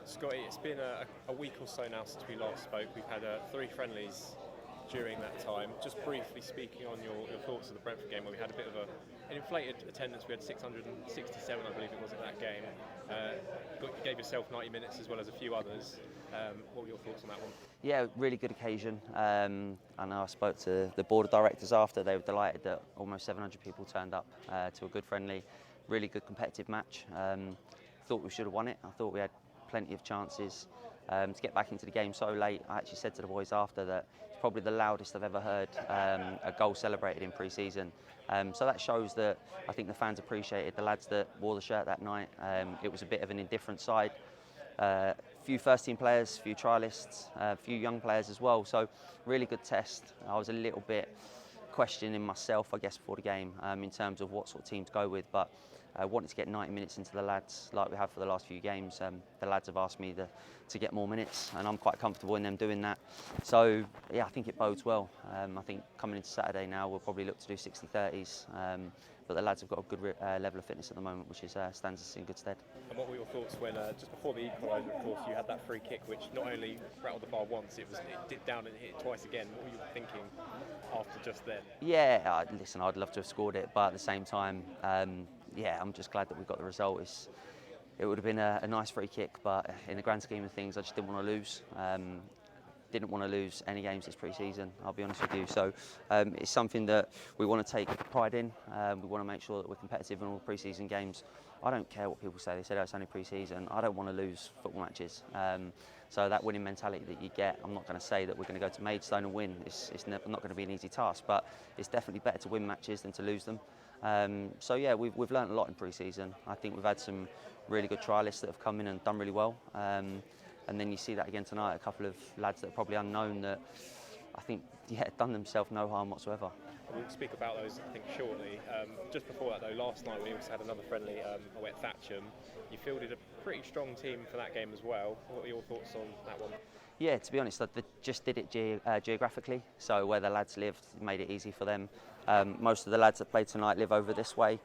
Scotty, it's been a week or so now since we last spoke. We've had 3 friendlies during that time. Just briefly speaking on your thoughts of the Brentford game, where we had a bit of an inflated attendance. We had 667, I believe it was, at that game. You gave yourself 90 minutes as well as a few others. What were your thoughts on that one? Yeah, really good occasion. I know I spoke to the board of directors after. They were delighted that almost 700 people turned up to a good friendly. Really good competitive match. Thought we should have won it. I thought we had plenty of chances to get back into the game so late. I actually said to the boys after that it's probably the loudest I've ever heard a goal celebrated in pre-season. So that shows that I think the fans appreciated the lads that wore the shirt that night. It was a bit of an indifferent side. Few first-team players, few trialists, few young players as well. So really good test. I was a little bit questioning myself, I guess, before the game in terms of what sort of team to go with, but I wanted to get 90 minutes into the lads like we have for the last few games. The lads have asked me to get more minutes, and I'm quite comfortable in them doing that. So yeah, I think it bodes well. I think coming into Saturday now, we'll probably look to do 60-30s. But the lads have got a good level of fitness at the moment, which stands us in good stead. And what were your thoughts when, just before the equaliser, of course, you had that free kick, which not only rattled the bar once, it dipped down and hit it twice again. What were you thinking after just then? Yeah, listen, I'd love to have scored it, but at the same time, yeah, I'm just glad that we got the result. It would have been a nice free kick, but in the grand scheme of things, I just didn't want to lose. Didn't want to lose any games this pre-season, I'll be honest with you. So it's something that we want to take pride in. We want to make sure that we're competitive in all pre-season games. I don't care what people say. They say, oh, it's only pre-season. I don't want to lose football matches. So that winning mentality that you get, I'm not going to say that we're going to go to Maidstone and win. It's not going to be an easy task, but it's definitely better to win matches than to lose them. So yeah, we've learned a lot in pre-season. I think we've had some really good trialists that have come in and done really well. And then you see that again tonight, a couple of lads that are probably unknown that I think, yeah, done themselves no harm whatsoever. We'll speak about those, I think, shortly. Just before that, though, last night we also had another friendly away at Thatcham. You fielded a pretty strong team for that game as well. What were your thoughts on that one? Yeah, to be honest, I just did it geographically, so where the lads lived made it easy for them. Most of the lads that played tonight live over this way,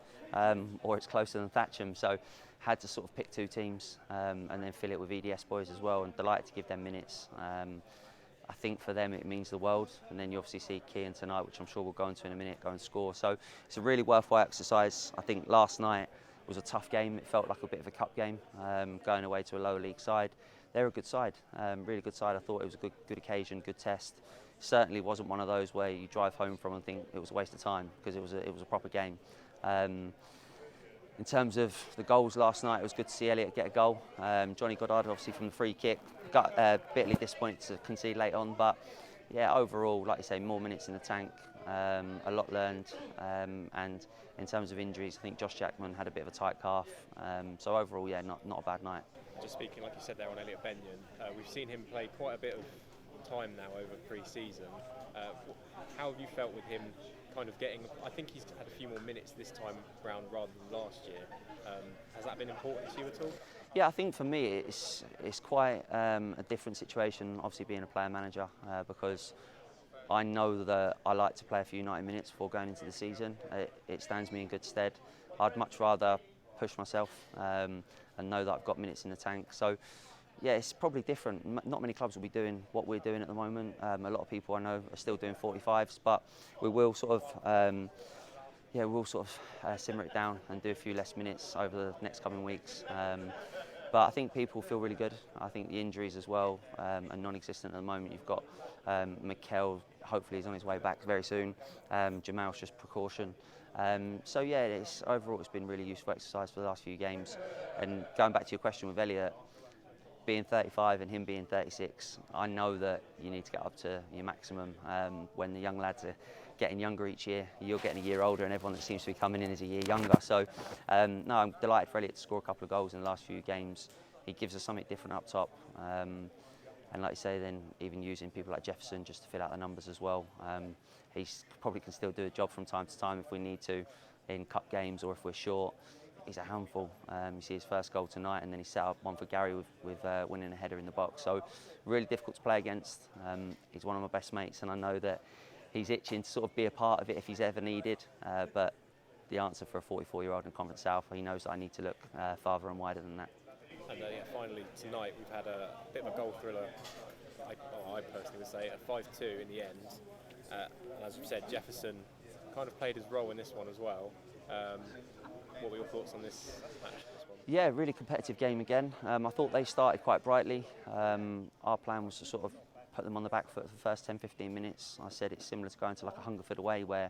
or it's closer than Thatcham, so had to sort of pick 2 teams and then fill it with EDS boys as well, and delighted to give them minutes. I think for them it means the world, and then you obviously see Kean tonight, which I'm sure we'll go into in a minute, go and score. So it's a really worthwhile exercise. I think last night was a tough game. It felt like a bit of a cup game, going away to a lower league side. They're a good side, really good side. I thought it was a good occasion, good test. Certainly wasn't one of those where you drive home from and think it was a waste of time, because it was a proper game. In terms of the goals last night, it was good to see Elliot get a goal. Johnny Goddard, obviously from the free kick, got bitterly disappointed to concede late on, but yeah, overall, like you say, more minutes in the tank, a lot learned, and in terms of injuries, I think Josh Jackman had a bit of a tight calf. So overall, yeah, not a bad night. Just speaking, like you said there, on Elliot Benyon, we've seen him play quite a bit of time now over pre-season. How have you felt with him kind of getting, I think he's had a few more minutes this time round rather than last year. Has that been important to you at all? Yeah, I think for me it's quite a different situation, obviously being a player manager, because I know that I like to play a few 90 minutes before going into the season. It stands me in good stead. I'd much rather push myself and know that I've got minutes in the tank. So yeah, it's probably different. Not many clubs will be doing what we're doing at the moment. A lot of people I know are still doing 45s, but we will sort of simmer it down and do a few less minutes over the next coming weeks. But I think people feel really good. I think the injuries as well are non-existent at the moment. You've got Mikel, hopefully he's on his way back very soon. Jamal's just precaution. So yeah, overall it's been really useful exercise for the last few games. And going back to your question with Elliot, being 35 and him being 36, I know that you need to get up to your maximum. When the young lads are getting younger each year, you're getting a year older, and everyone that seems to be coming in is a year younger. So no, I'm delighted for Elliot to score a couple of goals in the last few games. He gives us something different up top. And like you say, then even using people like Jefferson just to fill out the numbers as well. He probably can still do a job from time to time if we need to in cup games or if we're short. He's a handful. You see his first goal tonight, and then he set up one for Gary with winning a header in the box. So really difficult to play against. He's one of my best mates, and I know that he's itching to sort of be a part of it if he's ever needed. But the answer for a 44-year-old in Conference South, he knows that I need to look farther and wider than that. And finally tonight we've had a bit of a goal thriller. I personally would say a 5-2 in the end. And as we've said, Jefferson kind of played his role in this one as well. What were your thoughts on this match? Yeah, really competitive game again. I thought they started quite brightly. Our plan was to sort of put them on the back foot for the first 10-15 minutes. I said it's similar to going to like a Hungerford away where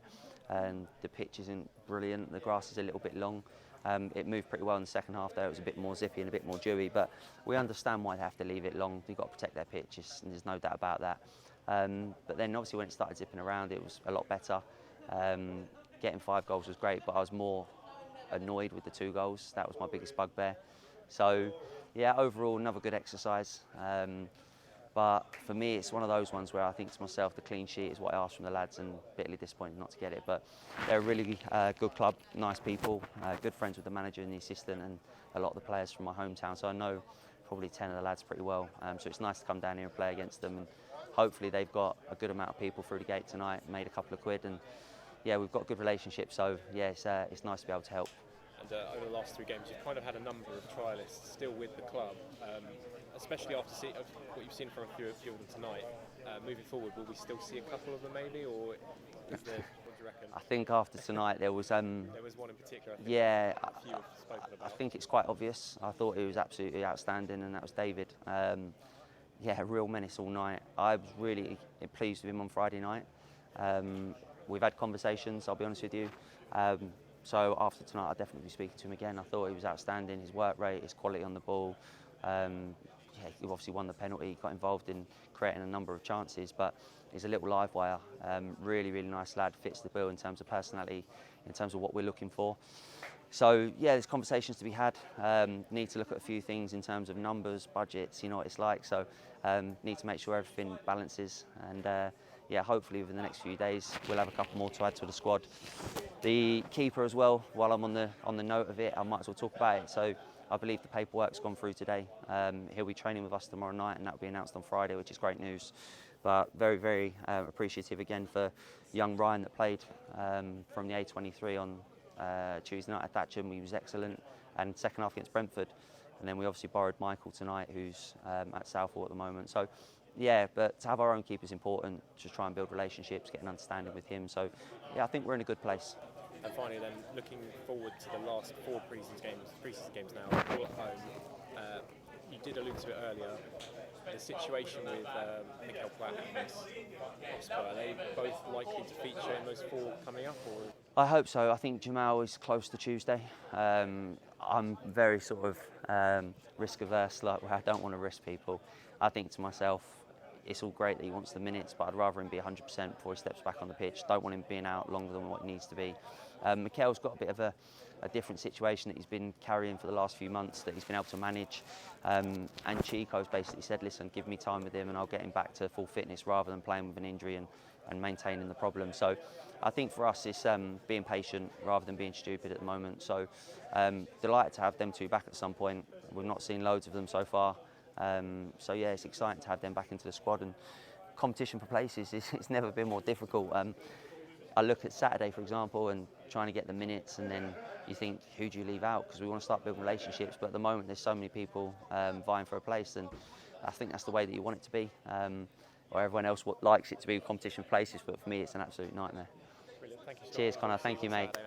the pitch isn't brilliant, the grass is a little bit long. It moved pretty well in the second half there. It was a bit more zippy and a bit more dewy, but we understand why they have to leave it long. They've got to protect their pitch, there's no doubt about that. But then obviously when it started zipping around, it was a lot better. Getting 5 goals was great, but I was more annoyed with the 2 goals. That was my biggest bugbear. So yeah, overall another good exercise. But for me, it's one of those ones where I think to myself, the clean sheet is what I asked from the lads, and bitterly disappointed not to get it. But they're a really good club, nice people, good friends with the manager and the assistant, and a lot of the players from my hometown. So I know probably 10 of the lads pretty well. So it's nice to come down here and play against them. And hopefully they've got a good amount of people through the gate tonight, made a couple of quid, and yeah, we've got a good relationship. So yeah, it's nice to be able to help. And over the last 3 games, you've kind of had a number of trialists still with the club, especially after what you've seen from a few of them tonight. Moving forward, will we still see a couple of them maybe, or is there, what do you reckon? I think after tonight there was there was one in particular. I think yeah, a few have spoken about. I think it's quite obvious. I thought he was absolutely outstanding, and that was David. Yeah, a real menace all night. I was really pleased with him on Friday night. We've had conversations, I'll be honest with you. So after tonight, I'll definitely be speaking to him again. I thought he was outstanding. His work rate, his quality on the ball. Yeah, he obviously won the penalty, got involved in creating a number of chances, but he's a little live wire. Really, really nice lad, fits the bill in terms of personality, in terms of what we're looking for. So yeah, there's conversations to be had. Need to look at a few things in terms of numbers, budgets, you know what it's like. So need to make sure everything balances, and yeah, hopefully within the next few days we'll have a couple more to add to the squad. The keeper as well, while I'm on the note of it, I might as well talk about it. So I believe the paperwork's gone through today. He'll be training with us tomorrow night, and that will be announced on Friday, which is great news. But very, very appreciative again for young Ryan that played from the A23 on Tuesday night at Thatcham. He was excellent, and second half against Brentford. And then we obviously borrowed Michael tonight, who's at Southall at the moment. So yeah, but to have our own keeper is important, to try and build relationships, get an understanding with him. So yeah, I think we're in a good place. And finally then, looking forward to the last 4 pre-season games now, all at home. You did allude to it earlier, the situation with Mikel Platt and Risborough, are they both likely to feature in those 4 coming up? Or? I hope so. I think Jamal is close to Tuesday. I'm very sort of risk averse, like where I don't want to risk people. I think to myself, it's all great that he wants the minutes, but I'd rather him be 100% before he steps back on the pitch. Don't want him being out longer than what he needs to be. Mikel's got a bit of a different situation that he's been carrying for the last few months that he's been able to manage. And Chico's basically said, listen, give me time with him and I'll get him back to full fitness rather than playing with an injury and maintaining the problem. So I think for us it's being patient rather than being stupid at the moment. So delighted to have them 2 back at some point. We've not seen loads of them so far. So yeah, it's exciting to have them back into the squad, and competition for places, it's never been more difficult. I look at Saturday, for example, and trying to get the minutes, and then you think, who do you leave out? Because we want to start building relationships, but at the moment there's so many people vying for a place, and I think that's the way that you want it to be, or everyone else likes it to be, competition for places, but for me it's an absolute nightmare. Brilliant. Thank you so Cheers, much. Connor. Thank you, mate.